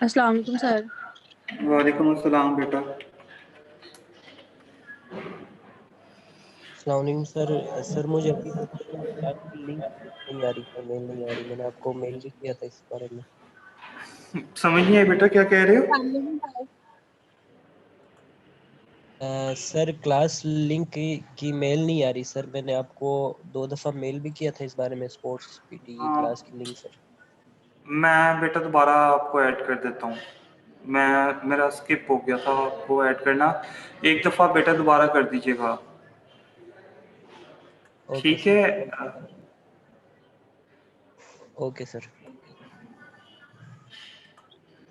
अस्सलाम वालेकुम सर। वालेकुम अस्सलाम बेटा। अस्सलामुअलैकुम सर। सर मुझे अभी तक क्लास की लिंक नहीं आ रही सर, मेल नहीं आ रही। मैंने आपको मेल भी किया था इस बारे में। समझ नहीं आया बेटा, क्या कह रहे हो? सर क्लास लिंक की मेल नहीं आ रही सर। मैंने आपको 2 दफ़ा मेल भी किया था इस बारे में, स्पोर्ट्स पीटी की हाँ, क्लास की लिंक सर। मैं बेटा दोबारा आपको ऐड कर देता हूँ। मेरा स्किप हो गया था आपको ऐड करना। एक दफ़ा बेटा दोबारा कर दीजिएगा, ओके ठीक सर। है? Okay sir.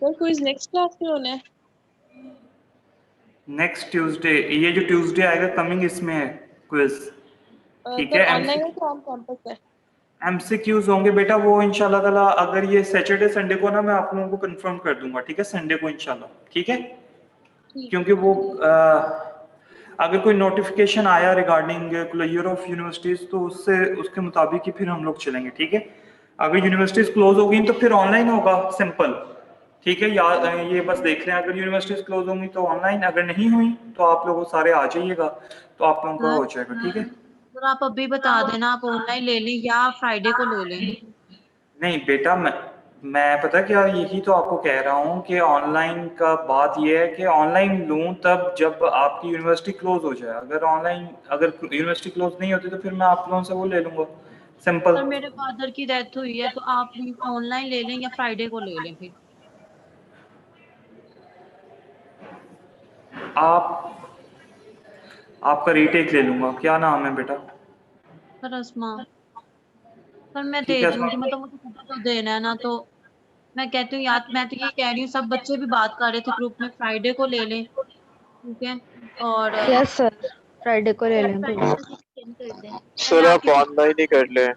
Sir quiz next class में होना है? नेक्स्ट ट्यूसडे, ये जो ट्यूसडे आएगा कमिंग, इसमें है क्विज, ठीक सर है? ऑनलाइन है तो ऑन कैंपस है? एमसीक्यूज होंगे बेटा वो इंशाल्लाह ताला। अगर ये सैटरडे संडे को ना, मैं आप लोगों को कंफर्म कर दूंगा, ठीक है? संडे को इंशाल्लाह, ठीक है? ठीक। क्योंकि वो अगर कोई नोटिफिकेशन आया रिगार्डिंग क्लोजर ऑफ यूनिवर्सिटीज तो उससे उसके मुताबिक ही फिर हम लोग चलेंगे, ठीक है? अगर यूनिवर्सिटीज क्लोज हो गई तो फिर ऑनलाइन होगा, सिंपल, ठीक है? ये बस देख लें, अगर यूनिवर्सिटीज क्लोज होंगी तो ऑनलाइन, अगर नहीं हुई तो आप लोग सारे आ जाइएगा, तो आप लोगों का सर हो जाएगा, ठीक है? सर आप अभी बता देना, आप ऑनलाइन ले लें या फ्राइडे को ले लें? नहीं बेटा, मैं पता क्या, यही तो आपको कह रहा हूँ कि ऑनलाइन का बात यह है कि ऑनलाइन लूँ तब जब आपकी यूनिवर्सिटी क्लोज हो जाए। अगर यूनिवर्सिटी क्लोज नहीं होती तो फिर मैं आप लोगों से वो ले लूँगा, सिंपल। सर मेरे फादर की डेथ हुई है तो आप ऑनलाइन ले लें या फ्राइडे को ले लें फिर? आप आपका रीटेक ले लूँगा। क्या नाम है बेटा? सर अस्मा। सर मैं दे ठीक है दूंगी, मतलब मुझे खुद तो देना है ना, तो मैं कहती हूँ यार, मैं तो ये कह रही हूँ, सब बच्चे भी बात कर रहे थे ग्रुप में, फ्राइडे को ले लें, ठीक है? और यस सर, फ्राइडे को ले लें कोई। पहले सर आप आपकी ऑनलाइन ही कर लें।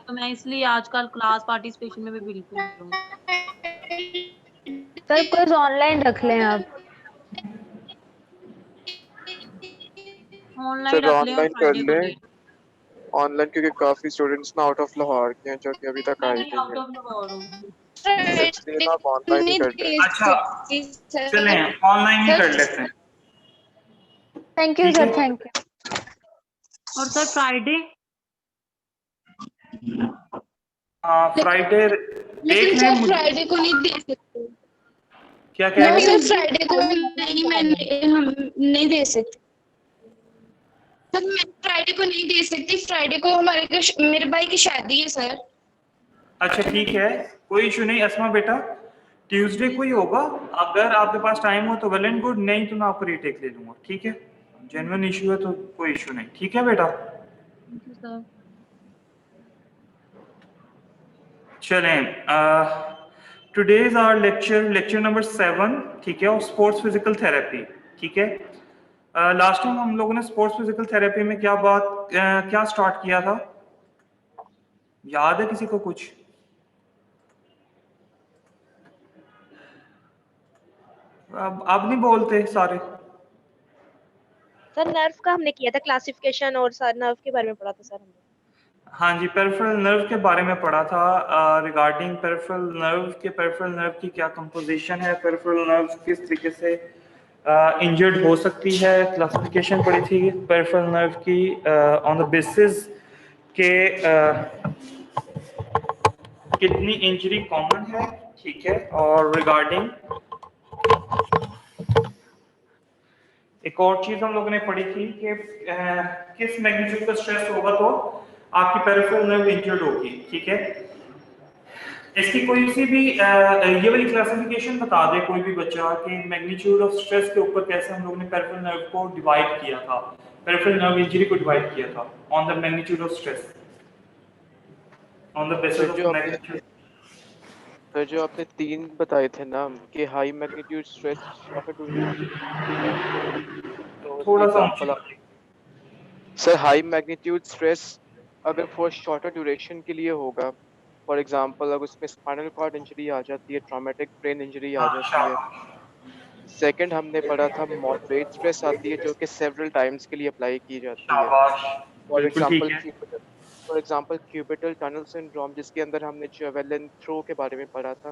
तो मैं इसलिए आजकल क्लास पार्टिसिपेशन में भी बिल्कुल नहीं हूँ। सर कुछ ऑनलाइन रख लें आप। ऑनलाइन सर रख लें और ऑनलाइन कर फ्राइडे को ले लें, लें। ऑनलाइन, क्योंकि काफी स्टूडेंट्स ना आउट ऑफ लाहौर के हैं जो कि अभी तक मैं आए भी नहीं आउट हैं, ऑफ लाहौर हूँ। इसलिए ना आप ऑनलाइन ही कर लें। अच्छा, चलें ऑनलाइन ही कर लेते हैं, थैंक यू ठीक सर, है? Thank you. और सर फ्राइडे? फ्राइडे देख लेकिन लें। सर फ्राइडे को नहीं दे सकते। क्या कह नो रहे सर, हैं? फ्राइडे को हम नहीं दे सकते। सर मैं फ्राइडे को नहीं दे सकती। फ्राइडे को मेरे भाई की शादी है सर। अच्छा ठीक है, कोई इशू नहीं। असमा बेटा, ट्यूसडे को ही होगा। अगर आपके पास टाइम हो तो वेल एंड गुड, नहीं तो मैं आपको रीटेक ले लूंगा, ठीक है? जेन्युइन इशू है तो कोई इशू नहीं, ठीक है बेटा? Thank you sir. चलें, टुडेज आवर लेक्चर नंबर 7, ठीक है? और स्पोर्ट्स फिजिकल थेरेपी, ठीक है? लास्ट टाइम हम लोगों ने स्पोर्ट्स फिजिकल थेरेपी में क्या स्टार्ट किया था? याद है किसी को कुछ? अब नहीं बोलते सारे। सर नर्व का हमने किया था क्लासिफिकेशन, और सर नर्व के बारे में पढ़ा था सर हमने। हाँ जी, पेरिफेरल नर्व के बारे में पढ़ा था। रिगार्डिंग पेरिफेरल नर्व की क्या कंपोजिशन है, पेरिफेरल नर्व किस तरीके से इंजर्ड हो सकती है, क्लासिफिकेशन पढ़ी थी पेरिफेरल नर्व की ऑन द बेसिस के कितनी इंजरी कॉमन है, ठीक है? और रिगार्डिंग एक और चीज हम लोगों ने पढ़ी थी कि किस मैग्नीट्यूड का स्ट्रेस होगा तो आपकी पेरिफेरल नर्व इंजर्ड होगी, ठीक है? इसकी कोई सी भी ये वाली क्लासिफिकेशन बता दे कोई भी बच्चा कि मैग्नीट्यूड ऑफ स्ट्रेस के ऊपर कैसे हम लोगों ने पेरिफेरल नर्व को डिवाइड किया था, पेरिफेरल नर्व इंजरी को डिवाइड किया था on the magnitude of stress, on the basis of magnitude. Sir जो आपने 3 बताए थे ना कि high magnitude stress, shorter duration, तो उसकी थोड़ा सा एग्जांपल आप सर हाई मैग्नीट्यूड स्ट्रेस अगर फॉर शॉर्टर ड्यूरेशन के लिए होगा, फॉर एग्जांपल अगर उसमें स्पाइनल कॉर्ड इंजरी आ जाती है, ट्रॉमेटिक ब्रेन इंजरी आ जाती है। सेकंड हमने पढ़ा था मॉडरेट स्ट्रेस आती है जो कि सेवरल टाइम्स के लिए अप्लाई की जाती है। शाबाश, फॉर बिल्कुल ठीक एग्जांपल है। क्यूबिटल टनल सिंड्रोम, जिसके अंदर हमने जेवेलिन थ्रो के बारे में पढ़ा था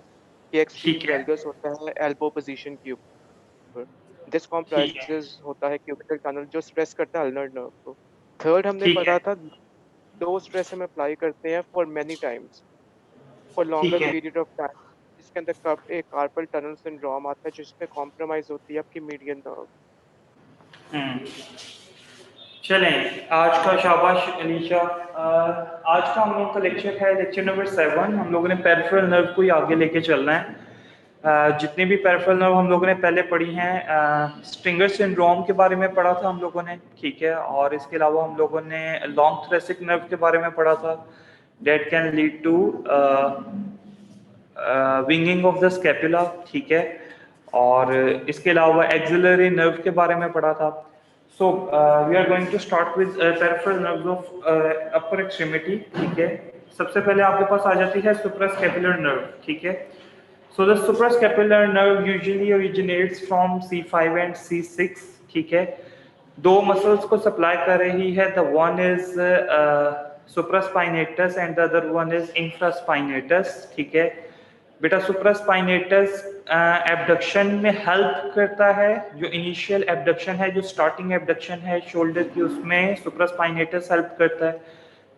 कि एक्सट्रीम ठीक है, वेल्गस होता है एल्बो पोजीशन के ऊपर। दिस ठीक है, कॉम्प्राइजेस होता है क्यूबिटल टनल जो स्ट्रेस करता है अल्नर नर्व को। थर्ड हमने ठीक है, पढ़ा था लो स्ट्रेस हम अप्लाई करते हैं फॉर मेनी टाइम्स, फॉर ठीक लॉन्गर है। पीरियड ऑफ टाइम, जिसके अंदर एक कार्पल टनल सिंड्रोम आता है जिसमें कॉम्प्रोमाइज होती है आपकी मीडियन नर्व। चलें, आज का शाबाश अलीशा। आज का हम लोग का लेक्चर है लेक्चर नंबर 7। हम लोगों ने पेरिफेरल नर्व को ही आगे लेके चलना है। जितने भी पेरिफेरल नर्व हम लोगों ने पहले पढ़ी हैं, स्ट्रिंगर सिंड्रोम के बारे में पढ़ा था हम लोगों ने, ठीक है। और इसके अलावा हम लोगों ने लॉन्ग थ्रेसिक नर्व के बारे में पढ़ा था, that can lead to winging of the scapula, ठीक है। और इसके अलावा एक्सिलरी नर्व के बारे में पढ़ा था। So we are going to start with peripheral nerves of upper extremity, ठीक है। सबसे पहले आपके पास आ जाती है सुप्रास्कैपुलर नर्व, ठीक है। So the suprascapular nerve usually originates from C5 and C6, ठीक है। दो मसल्स को सप्लाई कर रही है, the one is supraspinatus and the other one is infraspinatus, ठीक है। बेटा सुप्रास्पाइनेटस एब्डक्शन में हेल्प करता है। जो इनिशियल एब्डक्शन है, जो स्टार्टिंग एब्डक्शन है शोल्डर की, उसमें सुप्रास्पाइनेटस हेल्प करता है।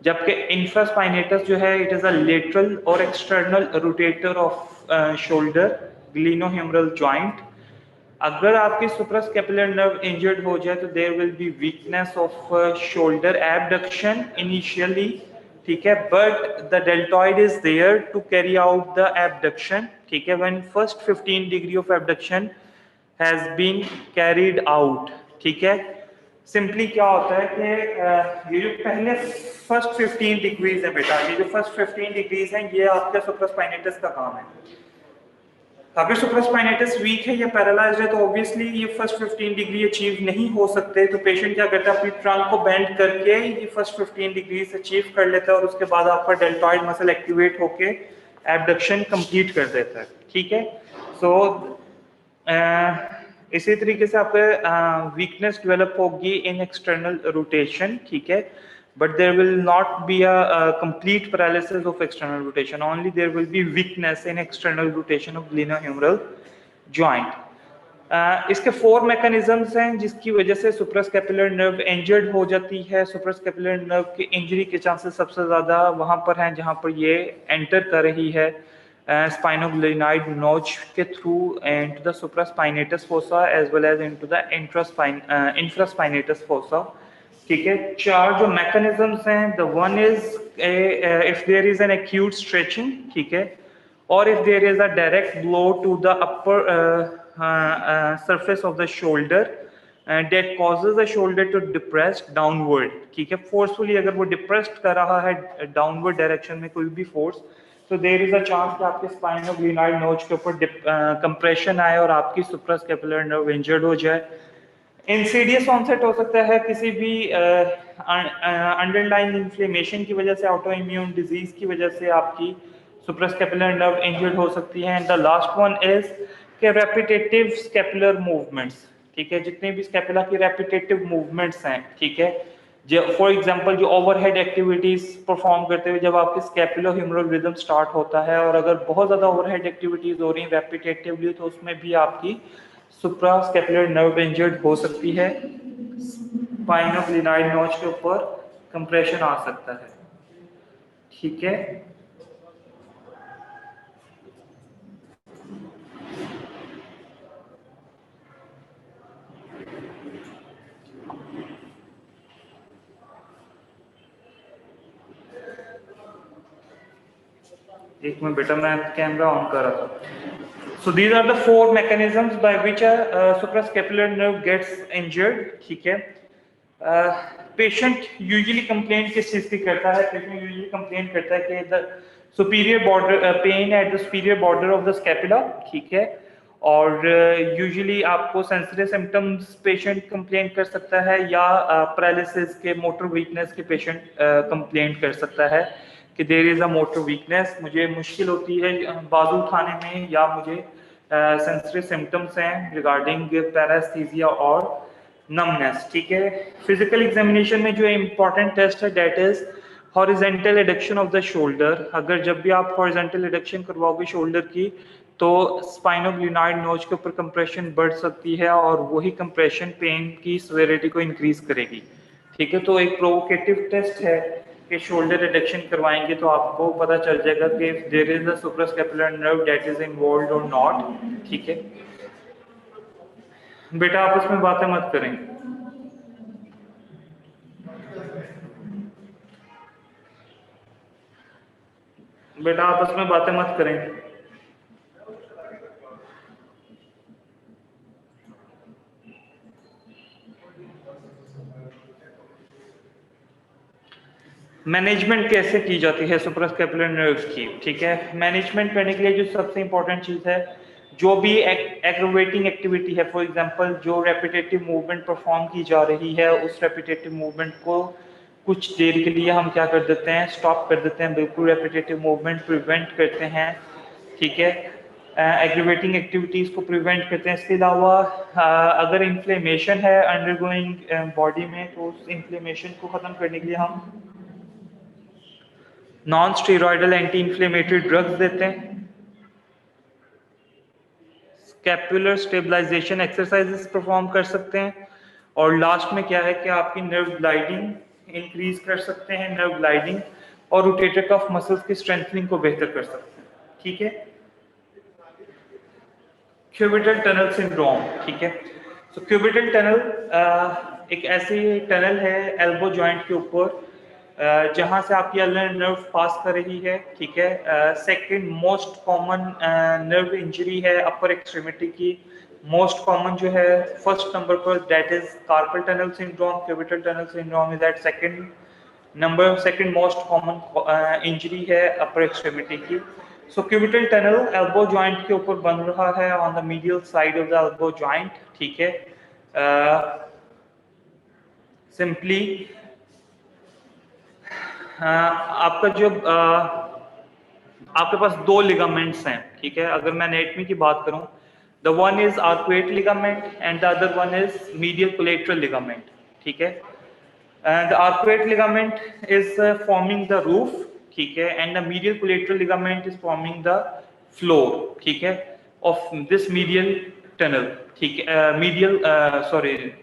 जबकि इंफ्रास्पाइनेटस जो है, इट इज अ लेटरल और external rotator of shoulder glenohumeral joint. अगर आपकी सुप्रास्कैपुलर नर्व इंजर्ड हो जाए तो there will be weakness of shoulder abduction initially, ठीक है। But the deltoid is there to carry out the abduction, ठीक है। When first 15 degree of abduction has been carried out, ठीक है। सिंपली क्या होता है कि ये जो पहले फर्स्ट 15 डिग्रीज है बेटा, ये जो फर्स्ट 15 डिग्रीज हैं, ये आपका सुप्रास्पाइनेटस का काम है। अगर सुप्रास्पाइनेटस वीक है या पैरालाइज्ड है तो ऑब्वियसली ये फर्स्ट 15 डिग्री अचीव नहीं हो सकते। तो पेशेंट क्या करता है, अपनी ट्रंक को बेंड करके ये फर्स्ट 15 डिग्री अचीव कर लेता है और उसके बाद आपका डेल्टॉइड मसल एक्टिवेट होके एब्डक्शन कंप्लीट कर देता है, ठीक है। सो इसी तरीके से आपका वीकनेस डेवलप होगी इन एक्सटर्नल रोटेशन, ठीक है। But there will not be a complete paralysis of external rotation. Only there will be weakness in external rotation of glenohumeral joint. इसके 4 मैकेनिज्म्स हैं जिसकी वजह से सुप्रास्कैपुलर नर्व इंजर्ड हो जाती है। सुप्रास्कैपुलर नर्व की इंजरी के चांसेस सबसे ज़्यादा वहाँ पर हैं जहाँ पर ये एंटर कर रही है स्पाइनोग्लिनाइड नोच के through into the supraspinatus fossa as well as into the infraspinatus fossa, ठीक है। 4 जो मैकेनिज्म्स हैं, the one is if there is an acute stretching, ठीक है, और if there is a direct blow to the upper surface of the shoulder that causes the shoulder to depress downward, ठीक है। Forcefully अगर वो depressed कर रहा है डाउनवर्ड डायरेक्शन में कोई भी फोर्स, तो देयर इज अ चांस कि आपके स्पाइनोग्लिनाइड नोच के ऊपर कंप्रेशन आए और आपकी सुप्रास्कैपुलर नर्व इंजर्ड हो जाए। इंसीडियस ऑनसेट हो सकता है किसी भी अंडरलाइंग इन्फ्लेमेशन की वजह से, ऑटो इम्यून डिजीज की वजह से आपकी सुप्रास्कैपुलर नर्व इंजर्ड हो सकती है। And the last one is के रेपिटेटिव स्कैपुलर मूवमेंट्स, ठीक है। जितने भी स्कैपुला की रेपिटेटिव मूवमेंट्स हैं, ठीक है, जो फॉर एग्जांपल जो ओवरहेड एक्टिविटीज परफॉर्म करते हुए जब आपके स्कैपुलोह्यूमरल रिदम स्टार्ट होता है और अगर बहुत ज़्यादा ओवरहेड एक्टिविटीज हो रही हैं रेपिटेटिवली, तो उसमें भी आपकी सुप्रास्कैपुलर नर्व इंजर्ड हो सकती है। स्पाइनोग्लिनाइड नोच के ऊपर कंप्रेशन आ सकता है, ठीक है। एक मिनट बेटा, मैं कैमरा ऑन कर रहा था। So these are the 4 mechanisms by which a suprascapular nerve gets injured, ठीक है। पेशेंट यूजुअली कंप्लेंट किस चीज़ की करता है? पेशेंट यूजुअली कंप्लेंट करता है कि the superior border pen at the superior border of the scapula, ठीक है। और यूजुअली आपको सेंसरी सिम्टम्स पेशेंट कंप्लेंट कर सकता है, या पैरालिसिस के मोटर वीकनेस के पेशेंट कंप्लेंट कर सकता है कि there is a motor weakness, मुझे मुश्किल होती है बाजू उठाने में, या मुझे सेंसरी सिम्टम्स हैं रिगार्डिंग पैरास्थीसिया और नमनेस, ठीक है। फिजिकल एग्जामिनेशन में जो इम्पोर्टेंट टेस्ट है that is horizontal adduction of the shoulder. अगर जब भी आप हॉरिजेंटल एडक्शन करवाओगे शोल्डर की तो स्पाइनोग्लिनॉइड नोच के ऊपर कंप्रेशन बढ़ सकती है और वही कंप्रेशन पेन की सेवेरिटी को इंक्रीज करेगी, ठीक है। तो एक प्रोवोकेटिव टेस्ट है कि शोल्डर एडक्शन करवाएंगे तो आपको पता चल जाएगा कि there is a suprascapular nerve that is involved और नॉट, ठीक है। बेटा आपस में बातें मत करें। बेटा आपस में बातें मत करें। मैनेजमेंट कैसे की जाती है सुप्रास्कैपुलर नर्व्स की, ठीक है। मैनेजमेंट करने के लिए जो सबसे इंपॉर्टेंट चीज है, जो भी एग्रोवेटिंग एक्टिविटी है, फॉर एग्जांपल जो रेपिटेटिव मूवमेंट परफॉर्म की जा रही है, उस रेपिटेटिव मूवमेंट को कुछ देर के लिए हम क्या कर देते हैं, स्टॉप कर देते हैं, बिल्कुल रेपिटेटिव मूवमेंट प्रिवेंट करते हैं, ठीक है। एग्रोवेटिंग एक्टिविटीज को प्रिवेंट करते हैं। इसके अलावा अगर इन्फ्लेमेशन है अंडरगोइंग बॉडी में, तो उस इन्फ्लेमेशन को खत्म करने के लिए हम non steroidal anti inflammatory drugs देते हैं। स्कैपुलर स्टेबलाइजेशन एक्सरसाइजेस परफॉर्म कर सकते हैं। और लास्ट में क्या है कि आपकी नर्व ग्लाइडिंग इंक्रीज कर सकते हैं, नर्व ग्लाइडिंग, और रोटेटर कफ मसल्स की स्ट्रेंथनिंग को बेहतर कर सकते हैं, ठीक है। क्यूबिटल टनल सिंड्रोम, ठीक है। तो क्यूबिटल टनल एक ऐसी टनल है एल्बो जॉइंट के ऊपर जहां से आपकी अल्नर नर्व पास कर रही है, ठीक है। Second most common nerve injury है अपर एक्सट्रीमिटी की। मोस्ट कॉमन जो है फर्स्ट नंबर पर that is carpal tunnel syndrome. Cubital tunnel syndrome is at second number, second most common injury है अपर एक्सट्रीमिटी की। So cubital tunnel elbow joint के ऊपर बन रहा है on the medial side of the elbow joint, ठीक है। Simply आपका जो आपके पास दो लिगामेंट्स हैं, ठीक है। अगर मैं एनाटॉमी की बात करूं, the one is arcuate ligament and the other one is medial collateral ligament, ठीक है। The arcuate ligament is forming the roof, ठीक है, and the medial collateral ligament is forming the floor, ठीक है, ऑफ दिस मीडियल टनल, ठीक है, medial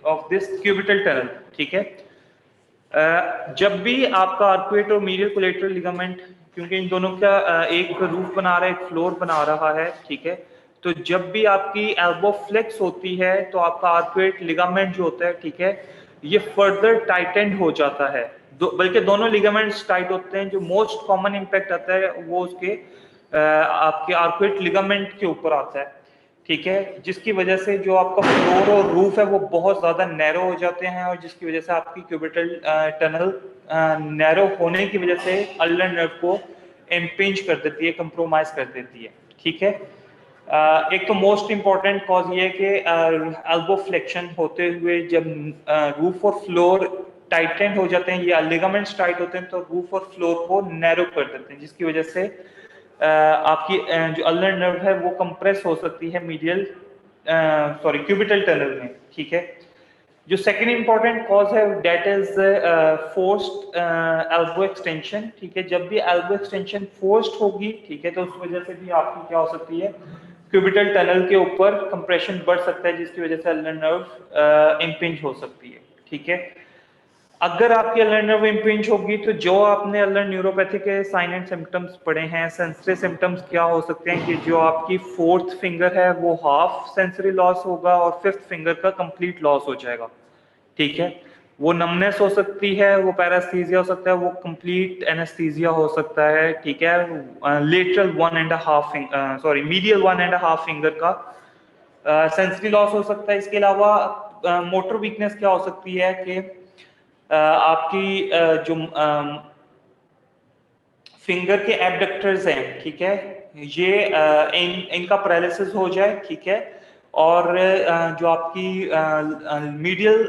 of this cubital tunnel, ठीक है। जब भी आपका आर्कुएट और मीडियल कोलेटरल लिगामेंट, क्योंकि इन दोनों का एक रूफ बना रहा है, एक फ्लोर बना रहा है, ठीक है, तो जब भी आपकी एल्बो फ्लेक्स होती है तो आपका आर्कुएट लिगामेंट जो होता है, ठीक है, ये फर्दर टाइटेंड हो जाता है। बल्कि दोनों लिगामेंट्स टाइट होते हैं। जो मोस्ट कॉमन इम्पैक्ट आता है वो उसके आपके आर्कुएट लिगामेंट के ऊपर आता है, ठीक है, जिसकी वजह से जो आपका फ्लोर और रूफ है वो बहुत ज्यादा नैरो हो जाते हैं, और जिसकी वजह से आपकी क्यूबिटल टनल नैरो होने की वजह से अल्नर नर्व को इम्पिंज कर देती है, कंप्रोमाइज कर देती है, ठीक है। एक तो मोस्ट इम्पॉर्टेंट कॉज ये है कि एल्बो फ्लेक्शन होते हुए जब रूफ और फ्लोर टाइटेंड हो जाते हैं, ये लिगामेंट्स टाइट होते हैं, तो रूफ और फ्लोर को नैरो कर देते हैं, जिसकी वजह से आपकी जो अल्नर नर्व है वो कंप्रेस हो सकती है मीडियल क्यूबिटल टनल में, ठीक है। जो सेकंड इंपॉर्टेंट कॉज है that is forced elbow extension, ठीक है। जब भी एल्बो एक्सटेंशन फोर्स्ड होगी, ठीक है, तो उस वजह से भी आपकी क्या हो सकती है, क्यूबिटल टनल के ऊपर कंप्रेशन बढ़ सकता है, जिसकी वजह से अल्नर नर्व इम्पिंज हो सकती है, ठीक है। अगर आपकी अल्नर नर्व इम्पिंज होगी तो जो आपने अल्नर न्यूरोपैथी के साइन एंड सिम्टम्स पढ़े हैं, सेंसरी सिम्टम्स क्या हो सकते हैं कि जो आपकी फोर्थ फिंगर है वो हाफ सेंसरी लॉस होगा और फिफ्थ फिंगर का कंप्लीट लॉस हो जाएगा, ठीक है। वो नमनेस हो सकती है, वो पैरास्थीसिया हो सकता है, वो कंप्लीट एनेस्थीसिया हो सकता है, ठीक है। लेटरल मीडियल 1.5 फिंगर का सेंसरी लॉस हो सकता है। इसके अलावा मोटर वीकनेस क्या हो सकती है कि आपकी जो फिंगर के एबडक्टर्स हैं, ठीक है, ये इनका पैरालिसिस हो जाए, ठीक है, और जो आपकी मीडियल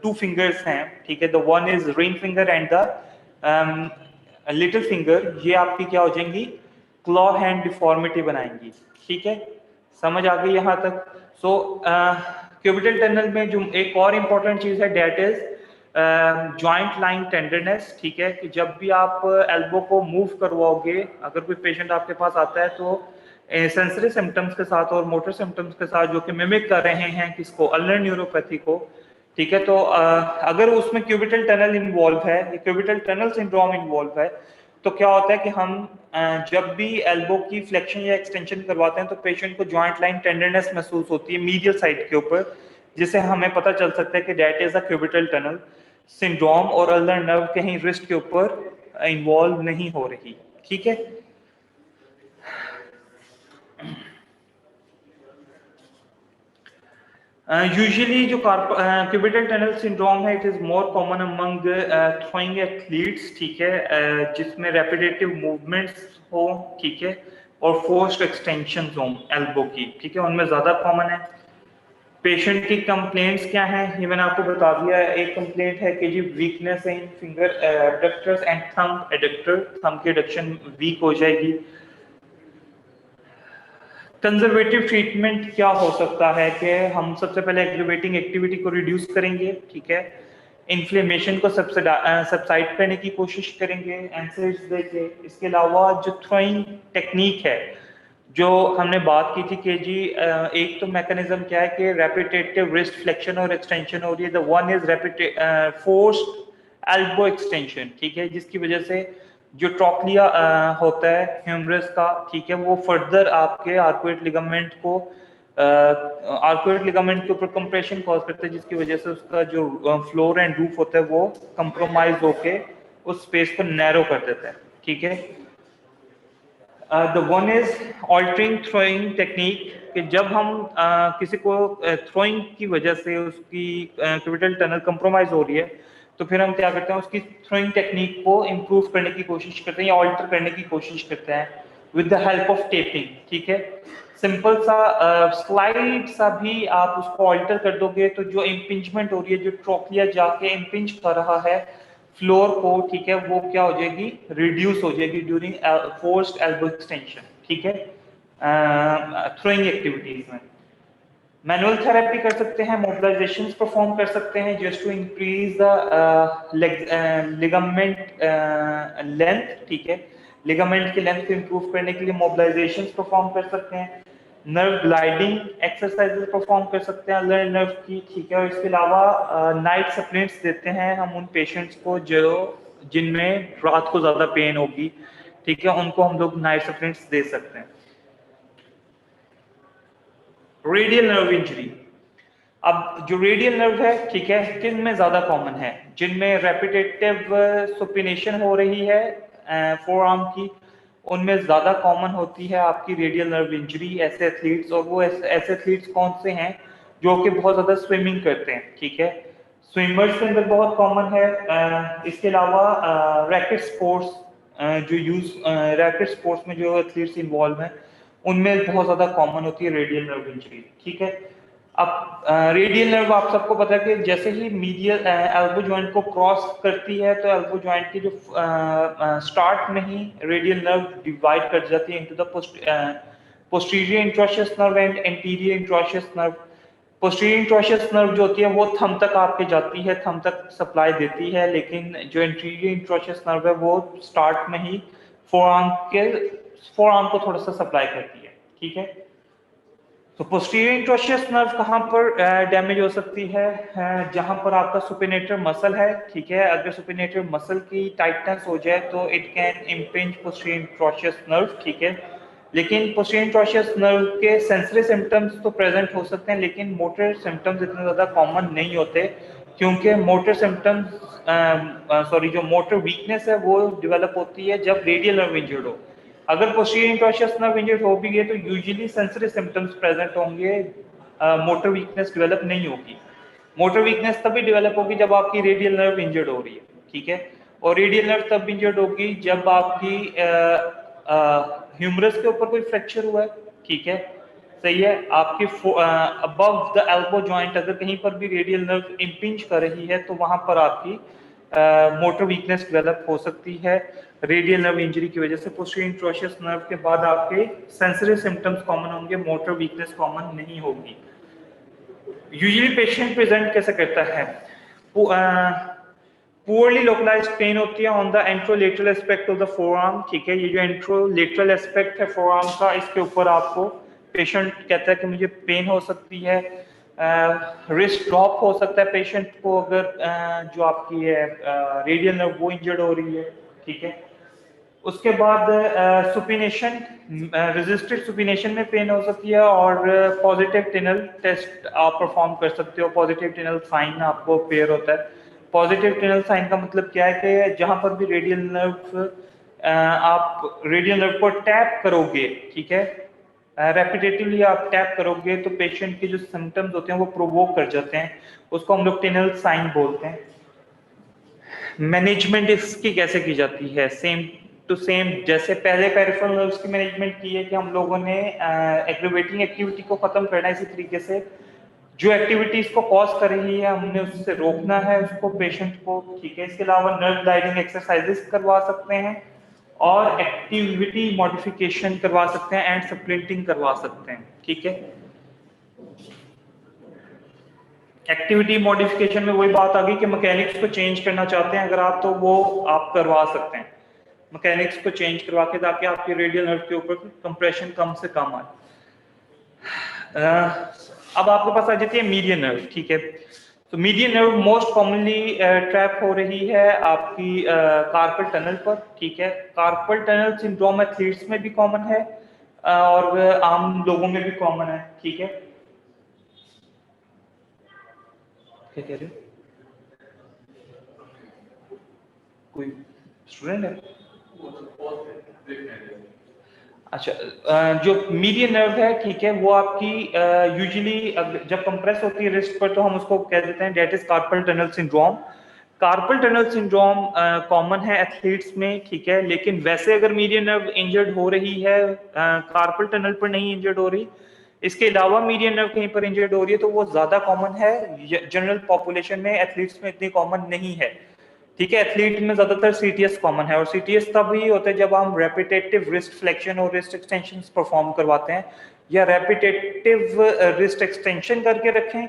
2 फिंगर्स हैं, ठीक है, the one is ring finger and the little finger, ये आपकी क्या हो जाएंगी, क्लॉ हैंड डिफॉर्मिटी बनाएंगी, ठीक है, समझ आ गई यहाँ तक। सो क्यूबिटल टनल में जो एक और इम्पोर्टेंट चीज है that is joint line tenderness, ठीक है, कि जब भी आप एल्बो को मूव करवाओगे, अगर कोई पेशेंट आपके पास आता है तो सेंसरी सिम्टम्स के साथ और मोटर सिम्टम्स के साथ जो कि मिमिक कर रहे हैं किसको, अल्नर न्यूरोपैथी को, ठीक है, तो अगर उसमें क्यूबिटल टनल इन्वॉल्व है, क्यूबिटल टनल सिंड्रोम इन्वॉल्व है, तो क्या होता है कि हम जब भी एल्बो की फ्लेक्शन या एक्सटेंशन करवाते हैं तो पेशेंट को जॉइंट लाइन टेंडरनेस महसूस होती है मीडियल साइड के ऊपर, जिससे हमें पता चल सकता है कि that is a cubital tunnel syndrome और अल्नर नर्व कहीं रिस्ट के ऊपर इन्वॉल्व नहीं हो रही, ठीक है। यूजुअली जो क्यूबिटल टनल सिंड्रोम है, it is more common among throwing athletes, ठीक है, जिसमें रेपिटेटिव मूवमेंट्स हो, ठीक है, और फोर्स्ड एक्सटेंशंस हो एल्बो की, ठीक है, उनमें ज्यादा कॉमन है। पेशेंट की कंप्लेंट्स क्या हैं, ये मैंने आपको बता दिया है। एक कंप्लेंट है कि जी weakness in finger adductors and thumb adductor, thumb की एडक्शन वीक हो जाएगी। कंजर्वेटिव ट्रीटमेंट क्या हो सकता है कि हम सबसे पहले एग्रीवेटिंग एक्टिविटी को रिड्यूस करेंगे, ठीक है, इन्फ्लेमेशन को सबसाइड करने की कोशिश करेंगे एनसाइड्स देके। इसके अलावा जो थ्रोइंग टेक्निक है जो हमने बात की थी कि जी एक तो मैकेनिज्म क्या है कि रेपिटेटिव रिस्ट फ्लेक्शन और एक्सटेंशन हो रही है, the one is forced elbow extension, ठीक है, जिसकी वजह से जो ट्रॉक्लिया होता है ह्यूमरस का, ठीक है, वो फर्दर आपके आर्कुएट लिगामेंट को आर्कुएट लिगामेंट के ऊपर कंप्रेशन कॉज करता है, जिसकी वजह से उसका जो फ्लोर एंड रूफ होता है वो कंप्रोमाइज होके उस स्पेस को नैरो कर देता है, ठीक है। The one is altering throwing technique, कि जब हम किसी को थ्रोइंग की वजह से उसकी क्यूबिटल टनल कंप्रोमाइज हो रही है तो फिर हम क्या करते हैं, उसकी थ्रोइंग टेक्निक को इम्प्रूव करने की कोशिश करते हैं या ऑल्टर करने की कोशिश करते हैं with the help of taping, ठीक है। सिंपल सा स्लाइड सा भी आप उसको ऑल्टर कर दोगे तो जो इम्पिंजमेंट हो रही है, जो ट्रोक्लिया जाके इम्पिंज कर रहा है फ्लोर को, ठीक है, वो क्या हो जाएगी, रिड्यूस हो जाएगी ड्यूरिंग फोर्स्ड एल्बो एक्सटेंशन, ठीक है, थ्रोइंग एक्टिविटीज में। मैनुअल थेरेपी कर सकते हैं, मोबिलाइजेशंस परफॉर्म कर सकते हैं just to increase the ligament length, ठीक है, लिगामेंट की लेंथ को इंप्रूव करने के लिए मोबिलाइजेशंस परफॉर्म कर सकते हैं। नर्व ग्लाइडिंग एक्सरसाइजेस परफॉर्म कर सकते हैं अल्नर नर्व की, ठीक है, और इसके अलावा नाइट सप्लीमेंट्स देते हैं हम उन पेशेंट्स को जो जिनमें रात को ज्यादा पेन होगी, ठीक है, उनको हम लोग नाइट सप्लीमेंट्स दे सकते हैं। रेडियल नर्व इंजरी, अब जो रेडियल नर्व है, ठीक है, किन में ज्यादा कॉमन है, जिनमें रेपिटेटिव सुपिनेशन हो रही है फोर आर्म की, उनमें ज्यादा कॉमन होती है आपकी रेडियल नर्व इंजरी ऐसे एथलीट्स। और वो ऐसे एथलीट्स कौन से हैं, जो कि बहुत ज्यादा स्विमिंग करते हैं, ठीक है, स्विमर्स के अंदर बहुत कॉमन है। इसके अलावा रैकेट स्पोर्ट्स जो रैकेट स्पोर्ट्स में जो एथलीट्स इन्वॉल्व हैं उनमें बहुत ज्यादा कॉमन होती है रेडियल नर्व इंजरी, ठीक है। अब रेडियल नर्व आप सबको पता है कि जैसे ही मीडियल एल्बो जॉइंट को क्रॉस करती है तो एल्बो जॉइंट की जो स्टार्ट में ही रेडियल नर्व डिवाइड कर जाती है into the posterior interosseous nerve and anterior interosseous nerve. Posterior interosseous nerve जो होती है वो थंब तक आपके जाती है, थंब तक सप्लाई देती है, लेकिन जो एंटीरियर इंट्रोशियस नर्व है वो स्टार्ट में ही फोर आर्म को थोड़ा सा सप्लाई करती है, ठीक है। तो पोस्टीरियर इंट्रोशियस नर्व कहाँ पर डैमेज हो सकती है, जहां पर आपका सुपिनेटर मसल है, ठीक है, अगर सुपिनेटर मसल की टाइटनेस हो जाए तो it can impinge posterior interosseous nerve, ठीक है। लेकिन पोस्टीरियर इंट्रोशियस नर्व के सेंसरी सिम्टम्स तो प्रेजेंट हो सकते हैं, लेकिन मोटर सिम्टम्स इतने ज्यादा कॉमन नहीं होते, क्योंकि मोटर सिम्टम्स जो मोटर वीकनेस है वो डेवलप होती है जब रेडियल नर्व इंजर्ड हो। अगर पोस्टीरियर इंट्रोशियस नर्व इंजर्ड हो भी गए तो यूजुअली सेंसरी सिम्टम्स प्रेजेंट होंगे, मोटर वीकनेस डेवलप नहीं होगी। मोटर वीकनेस तभी डेवलप होगी जब आपकी रेडियल नर्व इंजर्ड हो रही है, ठीक है। और रेडियल नर्व तब इंजर्ड होगी जब आपकी ह्यूमरस के ऊपर कोई फ्रैक्चर हुआ है, ठीक है, सही है। आपकी अबव द एल्बो जॉइंट अगर कहीं पर भी रेडियल नर्व इंपिंज कर रही है तो वहां पर आपकी मोटर वीकनेस डेवलप हो सकती है रेडियल नर्व इंजरी की वजह से। पोस्टीरियर इंट्रोशियस नर्व के बाद आपके सेंसरी सिम्टम्स कॉमन होंगे, मोटर वीकनेस कॉमन नहीं होगी। यूजुअली पेशेंट प्रेजेंट कैसे करता है? पुअरली लोकलाइज्ड पेन होती है on the anterolateral aspect of the forearm, ठीक है। ये जो एंट्रोलेटरल एस्पेक्ट है फोरआर्म का, इसके ऊपर आपको पेशेंट कहता है कि मुझे पेन हो सकती है। रिस्ट ड्रॉप हो सकता है पेशेंट को अगर जो आपकी है रेडियल नर्व वो इंजर्ड हो रही है, ठीक है। उसके बाद सुपिनेशन, रेजिस्टेड सुपिनेशन में पेन हो सकती है और पॉजिटिव टिनल टेस्ट आप परफॉर्म कर सकते हो। पॉजिटिव टिनल साइन आपको पेयर होता है। पॉजिटिव टिनल साइन का मतलब क्या है कि जहां पर भी रेडियल नर्व आप रेडियल नर्व को टैप करोगे, ठीक है, रेपिटेटिवली आप टैप करोगे तो पेशेंट के जो सिम्टम्स होते हैं वो प्रोवोक कर जाते हैं, उसको हम लोग टिनल साइन बोलते हैं। मैनेजमेंट इसकी कैसे की जाती है? सेम टू सेम जैसे पहले पेरिफेरल नर्व्स की मैनेजमेंट की है कि हम लोगों ने एग्रीवेटिंग एक्टिविटी को खत्म करना है, इसी तरीके से जो एक्टिविटी इसको कॉज कर रही है हमने उससे रोकना है उसको पेशेंट को, ठीक है। इसके अलावा नर्व गाइडिंग एक्सरसाइजेस करवा सकते हैं और एक्टिविटी मॉडिफिकेशन करवा सकते हैं एंड सप्लिंटिंग करवा सकते हैं, ठीक है। एक्टिविटी मॉडिफिकेशन में वही बात आ गई कि मैकेनिक्स को चेंज करना चाहते हैं अगर आप, तो वो आप करवा सकते हैं मैकेनिक्स को चेंज करवा के, ताकि आपके रेडियल नर्व के ऊपर कंप्रेशन कम से कम आए। अब आपके पास आ जाती है मीडियन नर्व, ठीक है। तो median nerve most commonly trap हो रही है आपकी कार्पल टनल पर, ठीक है। कार्पल टनल सिंड्रोम एथलीट्स में भी कॉमन है और आम लोगों में भी कॉमन है, ठीक है। क्या कह रहे हो? कोई स्टूडेंट है? अच्छा, जो मीडियन नर्व है, ठीक है, वो आपकी यूजुअली जब कंप्रेस होती है रिस्ट पर तो हम उसको कह देते हैं that is carpal tunnel syndrome. Carpal tunnel syndrome common है एथलीट्स में, ठीक है, लेकिन वैसे अगर मीडियन नर्व इंजर्ड हो रही है कार्पल टनल पर नहीं इंजर्ड हो रही, इसके अलावा मीडियन नर्व कहीं पर इंजर्ड हो रही है तो वो ज्यादा कॉमन है। जनरल पॉपुलेशन में एथलीट्स में इतनी कॉमन नहीं है, ठीक है। एथलीट में ज्यादातर सीटीएस कॉमन है और सीटीएस तब ही होता है जब हम रेपिटेटिव रिस्ट फ्लेक्शन और रिस्ट एक्सटेंशन परफॉर्म करवाते हैं, या रेपिटेटिव रिस्ट एक्सटेंशन करके रखें,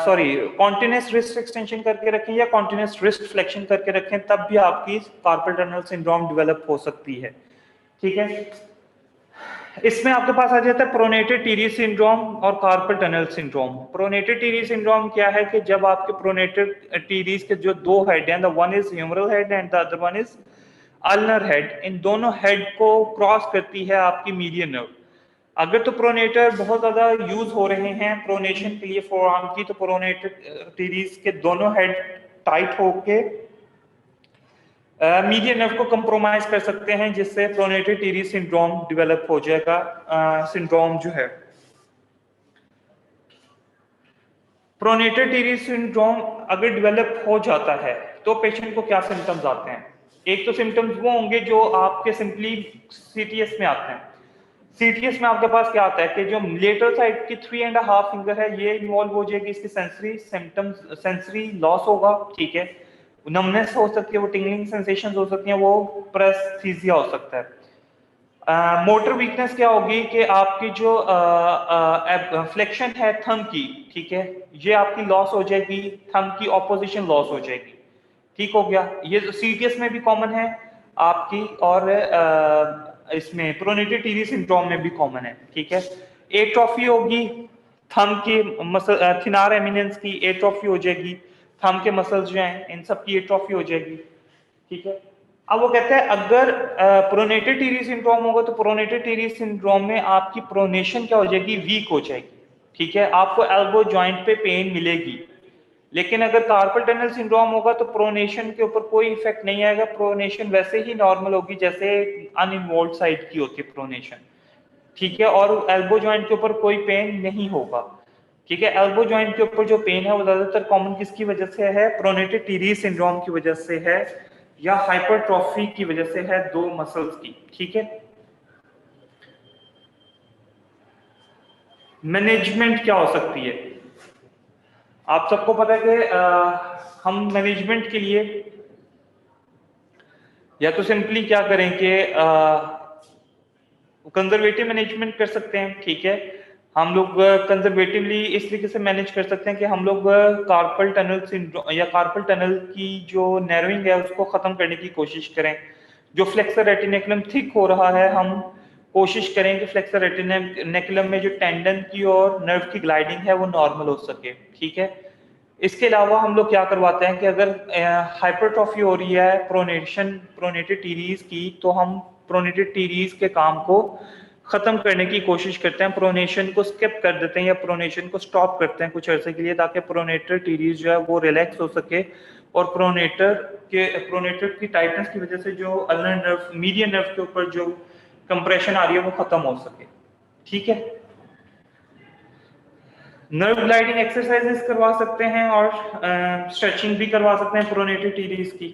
सॉरी कॉन्टिन्यूस रिस्ट एक्सटेंशन करके रखें या कॉन्टिन्यूस रिस्ट फ्लेक्शन करके रखें, तब भी आपकी कार्पल टनल सिंड्रोम डेवलप हो सकती है, ठीक है। इसमें आपके पास आ जाता है प्रोनेटेड टीरी सिंड्रोम और carpel tunnel syndrome. Pronated teary syndrome क्या है कि जब आपके प्रोनेटेड टीरीज के जो दो हेड हैं, the one is humeral head and the other one is ulnar head, इन दोनों हेड को क्रॉस करती है आपकी मीडियन नर्व। अगर तो प्रोनेटर बहुत ज्यादा यूज हो रहे हैं प्रोनेशन के लिए फोरआर्म की, तो प्रोनेटेड टीरीज के दोनों हेड टाइट होके मीडियन नर्व को कंप्रोमाइज कर सकते हैं, जिससे प्रोनेटेड टीरी सिंड्रोम डेवलप हो जाएगा। सिंड्रोम जो है प्रोनेटेड टीरी सिंड्रोम अगर डेवलप हो जाता है तो पेशेंट को क्या सिम्टम्स आते हैं? एक तो सिम्टम्स वो होंगे जो आपके सिंपली सीटीएस में आते हैं। सीटीएस में आपके पास क्या आता है कि जो लेटरल साइड की 3.5 फिंगर है ये इन्वॉल्व हो जाएगी, इसकी सेंसरी सिम्टम्स, सेंसरी लॉस होगा, ठीक है। नमनेस हो सकती है, वो टिंगलिंग सेंसेशंस हो सकती हैं, वो प्रेस्थीसिया हो सकता है। मोटर वीकनेस क्या होगी कि आपकी जो फ्लेक्शन है थंब की, ठीक है, ये आपकी लॉस हो जाएगी, थंब की ऑपोजिशन लॉस हो जाएगी, ठीक हो गया। ये सीटीएस में भी कॉमन है आपकी और इसमें प्रोनेटेड टीरी सिंड्रोम में भी कॉमन है, ठीक है। एट्रोफी होगी थंब की मसल, थिनार एमिनेंस की एट्रोफी हो जाएगी, थंब के मसल्स जो हैं इन सब की एट्रोफी हो जाएगी, ठीक है। अब वो कहते हैं अगर प्रोनेटेड टीरी सिंड्रोम होगा तो प्रोनेटेड टीरी सिंड्रोम में आपकी प्रोनेशन क्या हो जाएगी? वीक हो जाएगी, ठीक है। आपको एल्बो जॉइंट पे पेन मिलेगी। लेकिन अगर कार्पल टनल सिंड्रोम होगा तो प्रोनेशन के ऊपर कोई इफेक्ट नहीं आएगा, प्रोनेशन वैसे ही नॉर्मल होगी जैसे अनइन्वॉल्व साइड की होती है प्रोनेशन, ठीक है, और एल्बो जॉइंट के ऊपर कोई पेन नहीं होगा। ठीक है। एल्बो जॉइंट के ऊपर जो पेन है वो ज्यादातर कॉमन किसकी वजह से है? प्रोनेटेड टीरीज सिंड्रोम की वजह से है या हाइपरट्रॉफी की वजह से है, दो मसल्स की। ठीक है। मैनेजमेंट क्या हो सकती है? आप सबको पता है कि हम मैनेजमेंट के लिए या तो सिंपली क्या करें कि कंजर्वेटिव मैनेजमेंट कर सकते हैं। ठीक है। हम लोग कंजर्वेटिवली इस तरीके से मैनेज कर सकते हैं कि हम लोग कार्पल टनल सिंड्रोम या कार्पल टनल की जो नैरोइंग है उसको खत्म करने की कोशिश करें। जो फ्लेक्सर रेटिनेकुलम थिक हो रहा है, हम कोशिश करें कि फ्लेक्सर रेटिनेकुलम में जो टेंडन की और नर्व की ग्लाइडिंग है वो नॉर्मल हो सके। ठीक है। इसके अलावा हम लोग क्या करवाते हैं कि अगर हाइपरट्रॉफी हो रही है प्रोनेटेड टीरीज की, तो हम प्रोनेटेड टीरीज के काम को खत्म करने की कोशिश करते हैं, प्रोनेशन को स्किप कर देते हैं या प्रोनेशन को स्टॉप करते हैं कुछ अर्से के लिए, ताकि प्रोनेटर टीरीज जो है वो रिलैक्स हो सके और प्रोनेटर की टाइटनेस की वजह से जो अल्नर नर्व, मीडियन नर्व के ऊपर जो कंप्रेशन आ रही है वो खत्म हो सके। ठीक है। नर्व ग्लाइडिंग एक्सरसाइजेस करवा सकते हैं और स्ट्रेचिंग भी करवा सकते हैं प्रोनेटेड टीरीज की।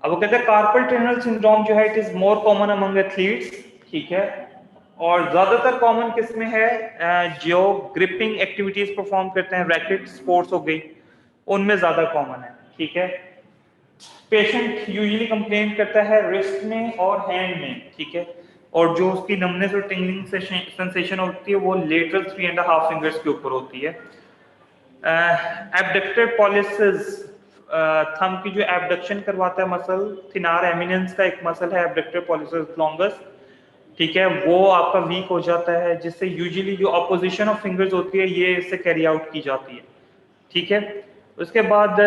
अब वो कहते हैं कार्पल टनल सिंड्रोम जो है it is more common among athletes. ठीक है। और ज्यादातर कॉमन किसमें है? जो ग्रिपिंग एक्टिविटीज परफॉर्म करते हैं, रैकेट स्पोर्ट्स हो गई, उनमें ज्यादा कॉमन है। ठीक है। पेशेंट यूजुअली कंप्लेन करता है रिस्ट में और हैंड में। ठीक है। और जो उसकी नमनेस और टिंगलिंग सेंसेशन होती है वो लेटरल 3.5 फिंगर्स के ऊपर होती है। एब्डक्टर पॉलिसिस, थंब की जो एब्डक्शन करवाता है मसल, थिनार एमिनेंस का एक मसल है एब्डक्टर पॉलिसिस लॉन्गस। ठीक है। वो आपका वीक हो जाता है, जिससे यूजुअली जो अपोजिशन ऑफ फिंगर्स होती है ये इससे कैरी आउट की जाती है। ठीक है। उसके बाद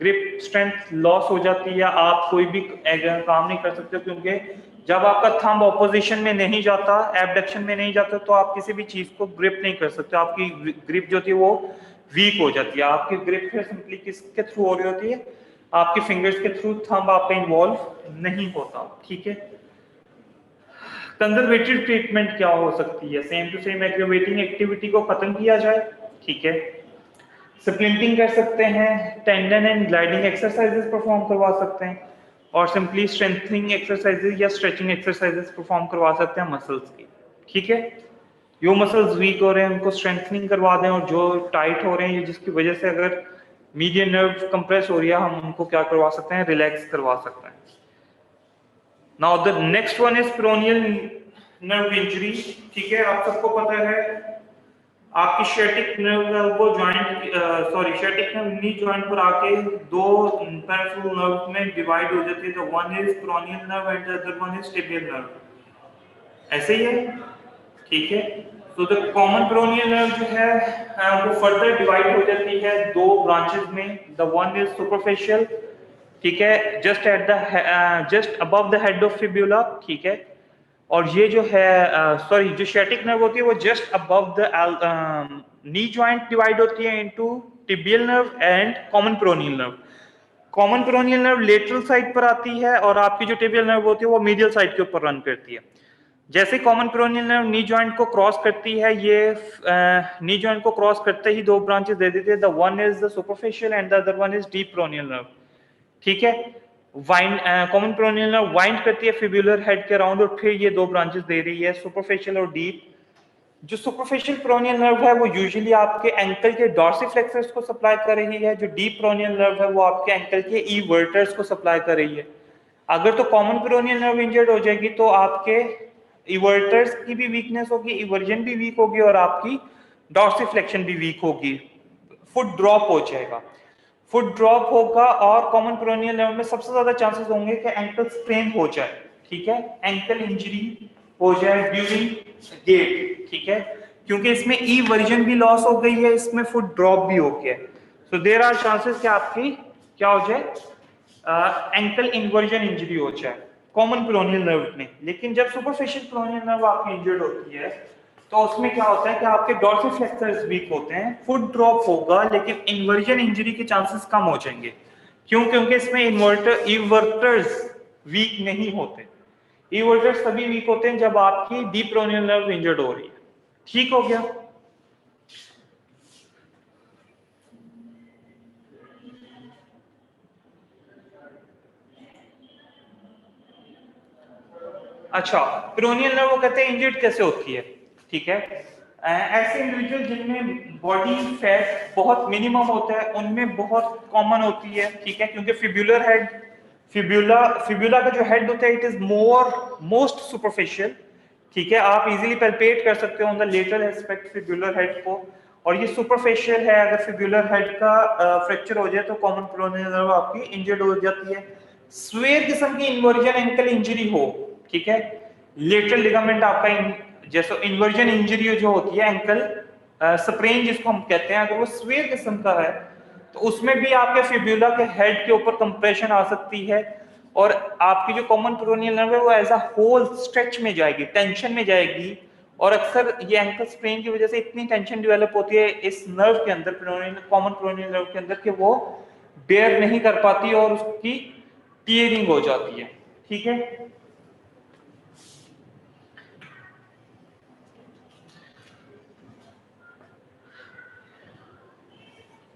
ग्रिप स्ट्रेंथ लॉस हो जाती है, आप कोई भी काम नहीं कर सकते, क्योंकि जब आपका थंब ऑपोजिशन में नहीं जाता, एबडक्शन में नहीं जाता, तो आप किसी भी चीज को ग्रिप नहीं कर सकते। आपकी ग्रिप जो होती है वो वीक हो जाती है। आपकी ग्रिप फिर सिंपली किसके थ्रू हो रही होती है? आपके फिंगर्स के थ्रू, थंब आपका इन्वॉल्व नहीं होता। ठीक है। कंजर्वेटिव ट्रीटमेंट क्या हो सकती है? सेम टू सेम एग्ग्रेवेटिंग एक्टिविटी को खत्म किया जाए। ठीक है। स्प्लिंटिंग कर सकते हैं, tendon and gliding exercises perform करवा सकते हैं, और सिंपली स्ट्रेंथनिंग एक्सरसाइजेस या स्ट्रेचिंग एक्सरसाइजेस परफॉर्म करवा सकते हैं मसल्स की। ठीक है। जो मसल्स वीक हो रहे हैं उनको स्ट्रेंथनिंग करवा दें, और जो टाइट हो रहे हैं जिसकी वजह से अगर मीडियन नर्व कंप्रेस हो रही है, हम उनको क्या करवा सकते हैं? रिलैक्स करवा सकते हैं। Now the next one is peroneal nerve injury. ठीक है। आप सबको पता है आपकी sciatic nerve elbow joint sciatic nerve knee joint पर आके दो पेरिफेरल नर्व में डिवाइड हो जाती है। तो one is peroneal nerve and the other one is tibial nerve. ऐसे ही है। ठीक है। तो द कॉमन पेरोनियल नर्व जो है वो फर्दर डिवाइड हो जाती है दो ब्रांचेस में। The one is superficial. ठीक है। Just above the head of fibula. ठीक है। और ये जो है जो शेटिक नर्व होती है वो just above the knee joint divide होती है into tibial nerve and common peroneal nerve. Common peroneal nerve lateral side पर आती है और आपकी जो टिबियल नर्व होती है वो मीडियल साइड के ऊपर रन करती है। जैसे common peroneal nerve knee joint को क्रॉस करती है, ये नी जॉइंट को क्रॉस करते ही दो ब्रांचेस दे देती है। The one is the superficial and the other one is deep peroneal nerve. ठीक है। कॉमन पेरोनियल नर्व वाइंड करती है फिब्यूलर हेड के अराउंड, और फिर ये दो ब्रांचेस दे रही है, सुपरफिशियल और डीप। जो सुपरफिशियल पेरोनियल नर्व है वो यूजुअली आपके एंकल के डॉर्सिफ्लेक्सर्स को सप्लाई कर रही है। जो डीप पेरोनियल नर्व है वो आपके एंकल के इवर्टर्स को सप्लाई कर रही है। अगर तो कॉमन पेरोनियल नर्व इंजर्ड हो जाएगी तो आपके इवर्टर्स की भी वीकनेस होगी, इवर्जन भी वीक होगी, और आपकी डॉर्सिफ्लेक्शन भी वीक होगी, फुट ड्रॉप हो जाएगा। फुट ड्रॉप होगा और कॉमन पेरोनियल नर्व में सबसे ज्यादा चांसेस होंगे कि एंकल स्ट्रेन हो जाए। ठीक है। एंकल इंजरी हो जाए ड्यूरिंग गेट। ठीक है। क्योंकि इसमें ई वर्जन भी लॉस हो गई है, इसमें फुट ड्रॉप भी हो गया। सो देयर आर चांसेस कि आपकी क्या हो जाए? एंकल इन्वर्जन इंजरी हो जाए कॉमन पेरोनियल नर्व में। लेकिन जब सुपरफिशियल पेरोनियल नर्व आपकी इंजर्ड होती है तो उसमें क्या होता है कि आपके डॉर्सिफ्लेक्सर्स वीक होते हैं, फुट ड्रॉप होगा, लेकिन इन्वर्जन इंजरी के चांसेस कम हो जाएंगे। क्यों? क्योंकि इसमें इवर्टर्स वीक नहीं होते। इवर्टर्स तभी वीक होते हैं जब आपकी डीप पेरोनियल नर्व इंजर्ड हो रही है। ठीक हो गया। अच्छा, पेरोनियल नर्व वो कहते हैं इंजर्ड कैसे होती है, ठीक है। ऐसे इंडिविजुअल जिनमें बॉडी फैट बहुत मिनिमम होता है उनमें बहुत कॉमन होती है, ठीक है, क्योंकि फिब्यूलर हेड, फिब्यूला का जो हेड होता है इट इज मोस्ट सुपरफिशियल, ठीक है। आप इजीली पैल्पेट कर सकते हो on the lateral aspect fibular head को, और ये सुपरफिशियल है। अगर फिब्यूलर हेड का फ्रैक्चर हो जाए तो कॉमन पेरोनियल नर्व आपकी इंजर्ड हो जाती है। स्वेयर किस्म की इन्वर्जन एंकल इंजरी हो, ठीक है, लेटरल लिगामेंट आपका जैसे इन्वर्जन इंजरी जो होती है एंकल स्प्रेन जिसको हम कहते हैं, अगर वो स्वेयर किस्म का है तो उसमें भी आपके फिब्यूला के हेड के ऊपर कंप्रेशन आ सकती है, और आपकी जो कॉमन पेरोनियल नर्व है वो एज अ होल स्ट्रेच में जाएगी, टेंशन में जाएगी, और अक्सर ये एंकल स्प्रेन की वजह से इतनी टेंशन डेवलप होती है इस नर्व के अंदर, कॉमन पेरोनियल नर्व के अंदर, कि वो बेयर नहीं कर पाती और उसकी टीयरिंग हो जाती है, ठीक है।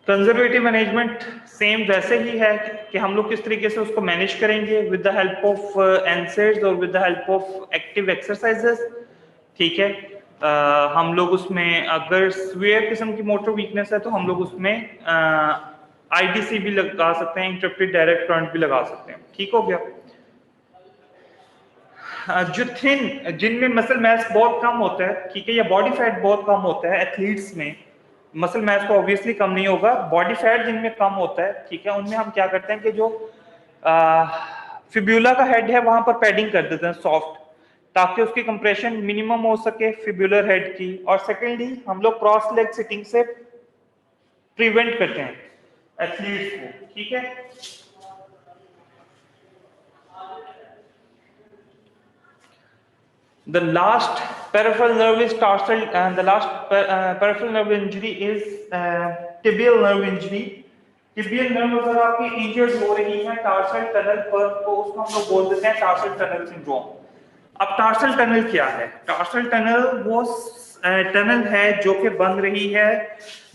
कंजर्वेटिव मैनेजमेंट सेम वैसे ही है कि हम लोग किस तरीके से उसको मैनेज करेंगे with the help of NSAIDs और with the help of active exercises, ठीक है। हम लोग उसमें अगर स्वेयर किस्म की मोटर वीकनेस है तो हम लोग उसमें आईडीसी भी लगा सकते हैं, इंटरप्रेटेड डायरेक्ट करंट भी लगा सकते हैं, ठीक हो गया। जो थिन, जिनमें मसल मैस बहुत कम होता है, ठीक है, या बॉडी फैट बहुत कम होता है, एथलीट्स में मसल मैस तो ऑब्वियसली कम नहीं होगा, बॉडी फैट जिनमें कम होता है, ठीक है, उनमें हम क्या करते हैं कि जो फिब्यूला का हेड है वहां पर पैडिंग कर देते हैं सॉफ्ट, ताकि उसकी कंप्रेशन मिनिमम हो सके फिब्यूलर हेड की। और सेकेंडली हम लोग क्रॉस लेग सिटिंग से प्रिवेंट करते हैं एथलीट्स को, ठीक है। The last peripheral nerve is tarsal, and the last peripheral nerve injury is tibial nerve injury. Tibial nerve अगर आपकी इंजर्ड हो रही है टार्सल टनल पर तो उसको हम लोग बोल देते हैं टार्सल टनल सिंड्रोम। अब टार्सल टनल क्या है? टार्सल टनल वो टनल है जो कि बन रही है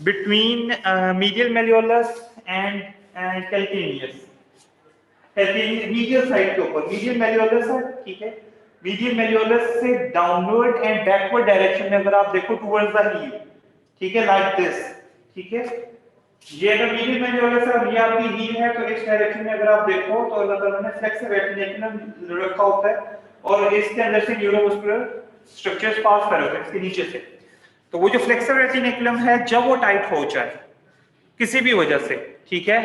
between medial malleolus and calcaneus, medial side के ऊपर मीडियल मेलियोलस है, ठीक है। मीडियल मेलियोलस से डाउनवर्ड एंड बैकवर्ड डायरेक्शन में अगर आप देखो टुवर्ड्स द हील, ठीक है, लाइक दिस, ठीक है। ये अगर मीडियल मेलियोलस है और ये आपकी हील है तो इस डायरेक्शन में अगर आप देखो तो अल्लाह ताला ने फ्लेक्सर रेटिकुलम रखा होता है और इसके अंदर से न्यूरोमस्कुलर स्ट्रक्चर्स पास कर होते हैं इसके नीचे से। तो वो जो फ्लेक्सर रेटिकुलम है जब वो टाइट हो जाए किसी भी वजह से, ठीक है,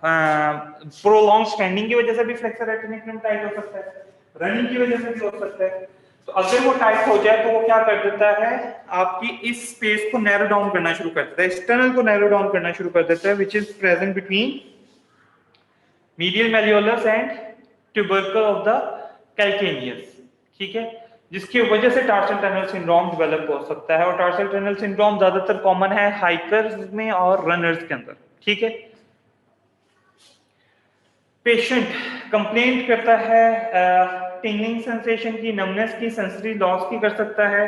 प्रोलॉन्ग स्टैंडिंग की वजह से भी फ्लेक्सर रेटिकुलम टाइट हो सकता है, रनिंग की वजह से भी हो सकता है, तो अगर वो टाइट हो जाए तो वो क्या कर देता है आपकी इस स्पेस को नैरो डाउन करना शुरू कर देता है, इस टनल को नैरो डाउन करना शुरू कर देता है which is present between medial malleolus and tubercle of the calcaneus, ठीक है, जिसकी वजह से टार्सल टनल सिंड्रोम डेवलप हो सकता है। और टार्सल टनल सिंड्रोम ज्यादातर कॉमन है हाइकर्स में और रनर्स के अंदर, ठीक है। पेशेंट कंप्लेंट करता है टिंगलिंग सेंसेशन की, नमनेस की, सेंसरी लॉस की कर सकता है,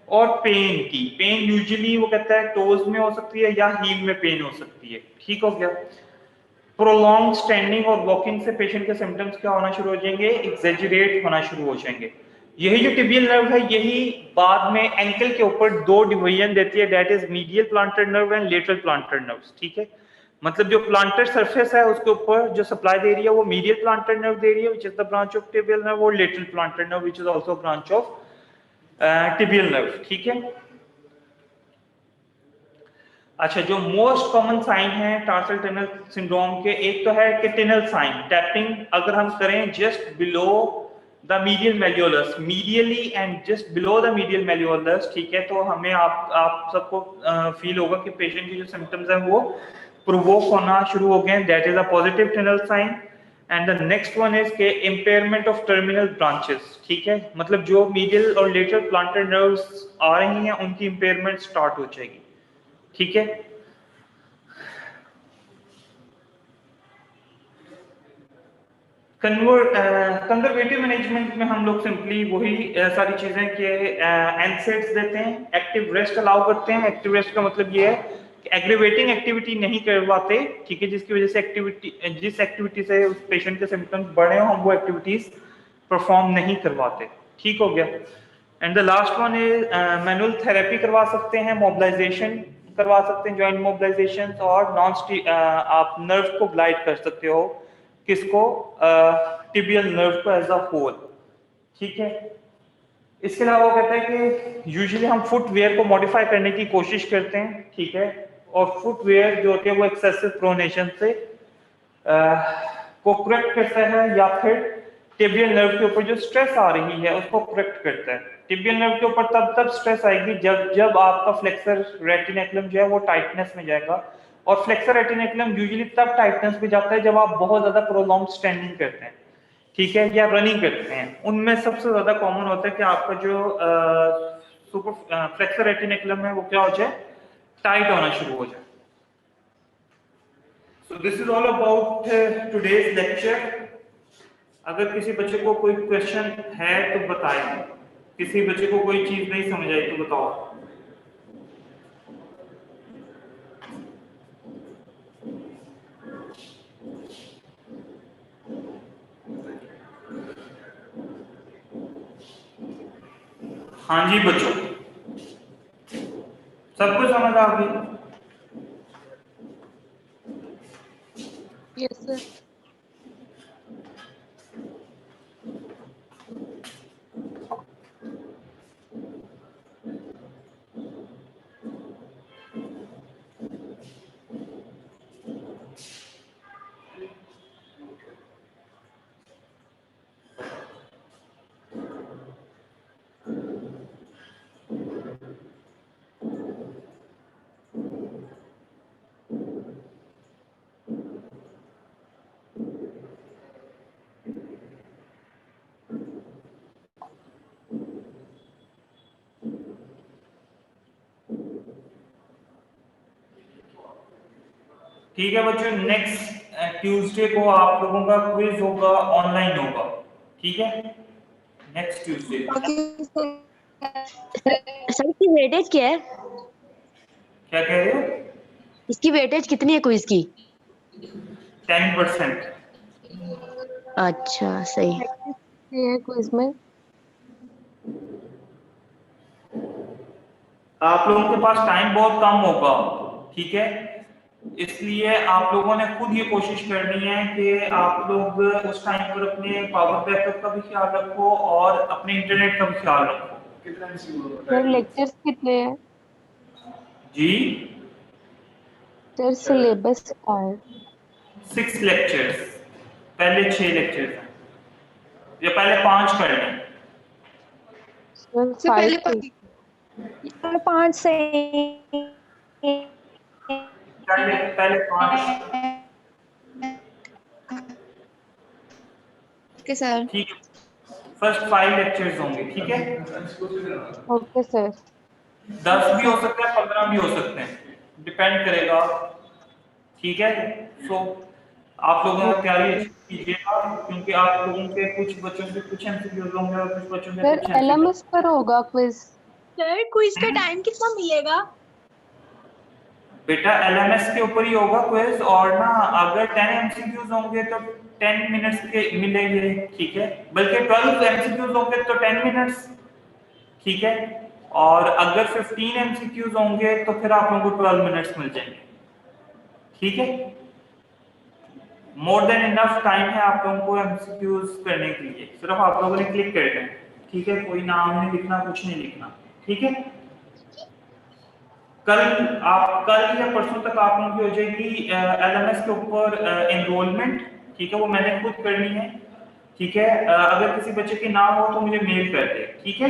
और पेन की। पेन यूजुअली वो कहता है टोज में हो सकती है या हील में पेन हो सकती है, ठीक हो गया। प्रोलॉन्ग स्टैंडिंग और वॉकिंग से पेशेंट के सिम्टम्स क्या होना शुरू हो जाएंगे, एग्जैजरेट होना शुरू हो जाएंगे। यही जो टिबियल नर्व है यही बाद में एंकल के ऊपर दो डिवीजन देती है, that is medial planter nerve and lateral planter nerves, ठीक है। मतलब जो प्लांटर सरफेस है उसके ऊपर जो सप्लाई दे रही है वो मीडियल प्लांटर नर्व दे रही है which is the branch of tibial nerve, और lateral plantar nerve which is also branch of tibial nerve, ठीक है। अच्छा, जो मोस्ट कॉमन साइन है टार्सल टनल सिंड्रोम के, एक तो है कि टनल साइन, टैपिंग अगर हम करें just below the medial malleolus, medially and just below the medial malleolus, ठीक है, तो हमें आप सबको फील होगा कि पेशेंट के जो सिम्टम्स हैं वो प्रोवोक होना शुरू हो गए, that is a positive tunnel sign. And the next one is के इम्पेयरमेंट ऑफ टर्मिनल ब्रांचेस, ठीक है, मतलब जो मीडियल और लेटरल प्लांटर नर्व्स आ रही हैं उनकी इम्पेयरमेंट स्टार्ट हो जाएगी, ठीक है। कंजर्वेटिव मैनेजमेंट में हम लोग सिंपली वही सारी चीजें कि एनसेड्स देते हैं, एक्टिव रेस्ट अलाउ करते हैं। एक्टिव रेस्ट का मतलब ये है कि एग्रीवेटिंग एक्टिविटी नहीं करवाते, ठीक है, जिसकी वजह से जिस एक्टिविटी से उस पेशेंट के सिम्टम्स बढ़े हो हम वो एक्टिविटीज परफॉर्म नहीं करवाते, ठीक हो गया। And the last one is manual therapy करवा सकते हैं, मोबिलाइजेशन करवा सकते हैं, जॉइंट मोबिलाइजेशन, और आप नर्व को ग्लाइड कर सकते हो, किसको, टिबियल नर्व को एज अ होल, ठीक है। इसके अलावा वो कहता है कि यूजुअली हम फुटवेयर को मॉडिफाई करने की कोशिश करते हैं, ठीक है, और फुटवेयर जो होते हैं वो एक्सेसिव प्रोनेशन से को करेक्ट करता है, या फिर टिबियल नर्व के ऊपर जो स्ट्रेस आ रही है उसको करेक्ट करता है। टिबियल नर्व के ऊपर तब स्ट्रेस आएगी जब आपका फ्लेक्सर रेटिनेकुलम जो है वो टाइटनेस में जाएगा, और फ्लेक्सर रेटिनेकुलम यूजुअली तब टाइटनेस में जाता है जब आप बहुत ज्यादा प्रोलॉन्ग स्टैंडिंग करते हैं, ठीक है, या रनिंग करते हैं। उनमें सबसे ज्यादा कॉमन होता है कि आपका जो सुपर फ्लेक्सर रेटिनेकुलम है वो क्या हो जाए, टाइट होना शुरू हो जाए। So this is all about today's lecture. अगर किसी बच्चे को कोई क्वेश्चन है तो बताएं, किसी बच्चे को कोई चीज नहीं समझ आई तो बताओ। हाँ जी बच्चों, सब कुछ समझ आ गई? Yes sir. ठीक है बच्चों, नेक्स्ट ट्यूसडे को आप लोगों का क्विज होगा, ऑनलाइन होगा, ठीक है, नेक्स्ट ट्यूसडे। सर इसकी वेटेज क्या है? क्या कह रहे हो? इसकी वेटेज कितनी है क्विज की? 10%। अच्छा सही। ये क्विज में आप लोगों के पास टाइम बहुत कम होगा, ठीक है, इसलिए आप लोगों ने खुद ये कोशिश करनी है कि आप लोग उस टाइम पर अपने पावर बैकअप का भी ख्याल रखो और अपने इंटरनेट का भी ख्याल रखो। सर लेक्चर्स कितने हैं? जी सर सिलेबस क्या है? 6 लेक्चर्स, पहले 6 लेक्चर्स हैं, या पहले 5 कर लें? सर सर पहले 5 से पहले 5, ओके सर। ठीक है, फर्स्ट 5 लेक्चर्स होंगे, ठीक है। Okay sir. 10 भी हो सकता है, 15 भी हो सकते हैं, डिपेंड करेगा, ठीक है। सो आप लोगों की तैयारी कीजिएगा, क्योंकि आप लोगों के कुछ बच्चों से कुछ एमसीक्यूज होंगे और कुछ बच्चों से सर कुछ एमसीक्यूज। एलएमएस पर होगा क्विज? सर क्विज का टाइम कितना मिलेगा? बेटा एलएमएस के ऊपर ही होगा क्विज, और ना अगर 10 एमसीक्यूज होंगे तो 10 मिनट्स के मिलेंगे, ठीक है, बल्कि 12 एमसीक्यूज होंगे तो 10 मिनट्स, ठीक है, और अगर 15 एमसीक्यूज होंगे तो फिर आप लोगों को 12 मिनट्स मिल जाएंगे, ठीक है। मोर देन इनफ टाइम है आप लोगों को एमसीक्यूज करने के लिए, सिर्फ आप लोगों ने क्लिक कर देना, ठीक है, कोई नाम नहीं लिखना, कुछ नहीं लिखना, ठीक है। कल या परसों तक आप लोगों की हो जाएगी एलएमएस के ऊपर एनरोलमेंट, ठीक है, वो मैंने खुद करनी है, ठीक है। अगर किसी बच्चे की ना हो तो मुझे मेल कर दे, ठीक है,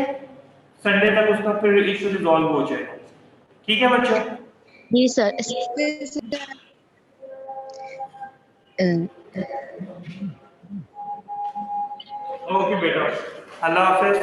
संडे तक उसका फिर इशू रिजॉल्व हो जाएगा, ठीक है बच्चों। जी सर। ओके बेटा, अल्लाह हाफिज।